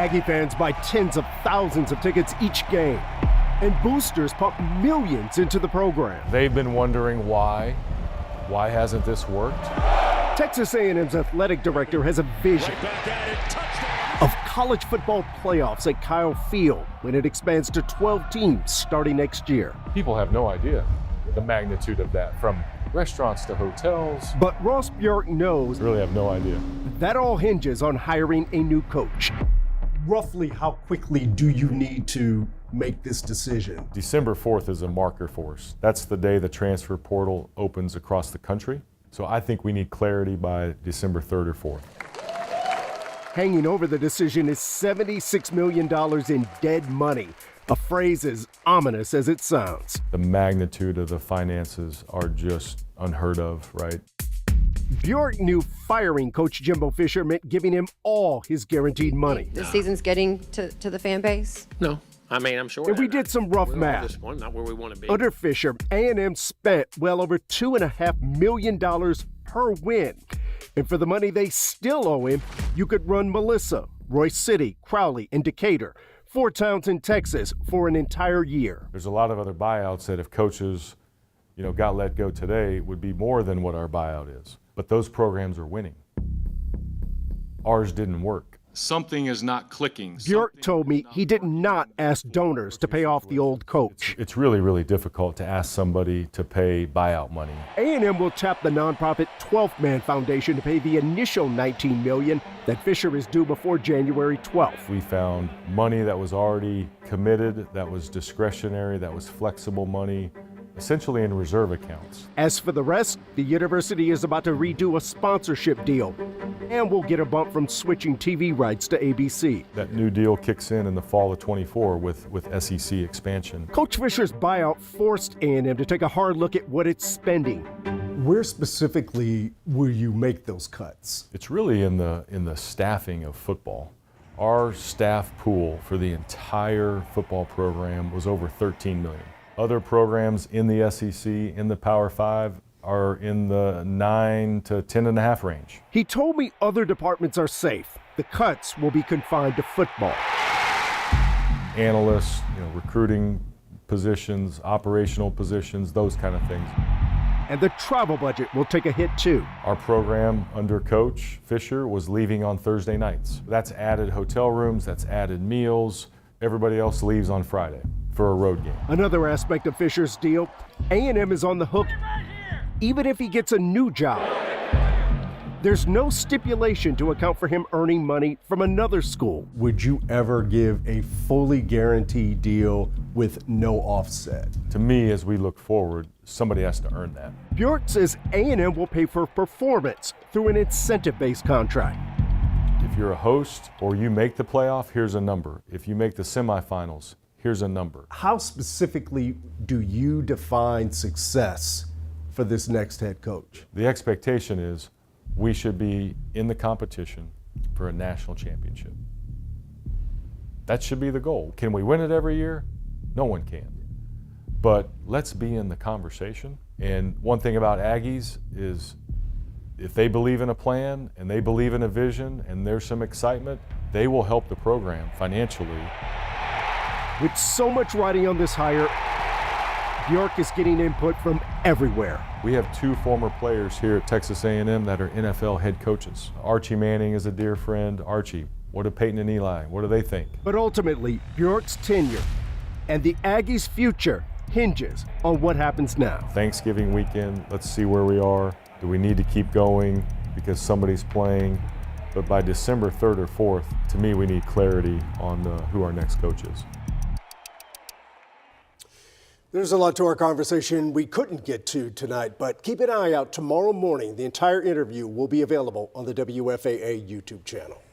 Aggie fans buy tens of thousands of tickets each game, and boosters pump millions into the program. They've been wondering why. Why hasn't this worked? Texas A&M's athletic director has a vision of college football playoffs at Kyle Field when it expands to 12 teams starting next year. People have no idea the magnitude of that, from restaurants to hotels. But Ross Bjork knows Really have no idea. that all hinges on hiring a new coach. Roughly how quickly do you need to make this decision? December 4th is a marker for us. That's the day the transfer portal opens across the country. So I think we need clarity by December 3rd or 4th. Hanging over the decision is $76 million in dead money, a phrase as ominous as it sounds. The magnitude of the finances are just unheard of, right? Bjork knew firing Coach Jimbo Fisher meant giving him all his guaranteed money. The season's getting to the fan base? No. I mean, I'm sure. And we did some rough math. Not where we want to be. Under Fisher, A&M spent well over $2.5 million per win. And for the money they still owe him, you could run Melissa, Royce City, Crowley, and Decatur, 4 towns in Texas, for an entire year. There's a lot of other buyouts that if coaches, got let go today would be more than what our buyout is. But those programs are winning. Ours didn't work. Something is not clicking. Bjork told me he did not ask donors to pay off the old coach. It's really, really difficult to ask somebody to pay buyout money. A&M will tap the nonprofit 12th Man Foundation to pay the initial $19 million that Fisher is due before January 12th. We found money that was already committed, that was discretionary, that was flexible money, essentially in reserve accounts. As for the rest, the university is about to redo a sponsorship deal, and will get a bump from switching TV rights to ABC. That new deal kicks in the fall of 24 with SEC expansion. Coach Fisher's buyout forced A&M to take a hard look at what it's spending. Where specifically will you make those cuts? It's really in the staffing of football. Our staff pool for the entire football program was over $13 million. Other programs in the SEC, in the Power 5, are in the 9 to 10.5 range. He told me other departments are safe. The cuts will be confined to football. Analysts, recruiting positions, operational positions, those kind of things. And the travel budget will take a hit too. Our program under Coach Fisher was leaving on Thursday nights. That's added hotel rooms, that's added meals. Everybody else leaves on Friday for a road game. Another aspect of Fisher's deal, A&M is on the hook even if he gets a new job. There's no stipulation to account for him earning money from another school. Would you ever give a fully guaranteed deal with no offset? To me, as we look forward, somebody has to earn that. Bjork says A&M will pay for performance through an incentive-based contract. If you're a host or you make the playoff, here's a number. If you make the semifinals, here's a number. How specifically do you define success for this next head coach? The expectation is we should be in the competition for a national championship. That should be the goal. Can we win it every year? No one can. But let's be in the conversation. And one thing about Aggies is if they believe in a plan and they believe in a vision and there's some excitement, they will help the program financially. With so much riding on this hire, Bjork is getting input from everywhere. We have 2 former players here at Texas A&M that are NFL head coaches. Archie Manning is a dear friend. Archie, what do Peyton and Eli, what do they think? But ultimately, Bjork's tenure and the Aggies' future hinges on what happens now. Thanksgiving weekend, let's see where we are. Do we need to keep going because somebody's playing? But by December 3rd or 4th, to me, we need clarity on who our next coach is. There's a lot to our conversation we couldn't get to tonight, but keep an eye out tomorrow morning. The entire interview will be available on the WFAA YouTube channel.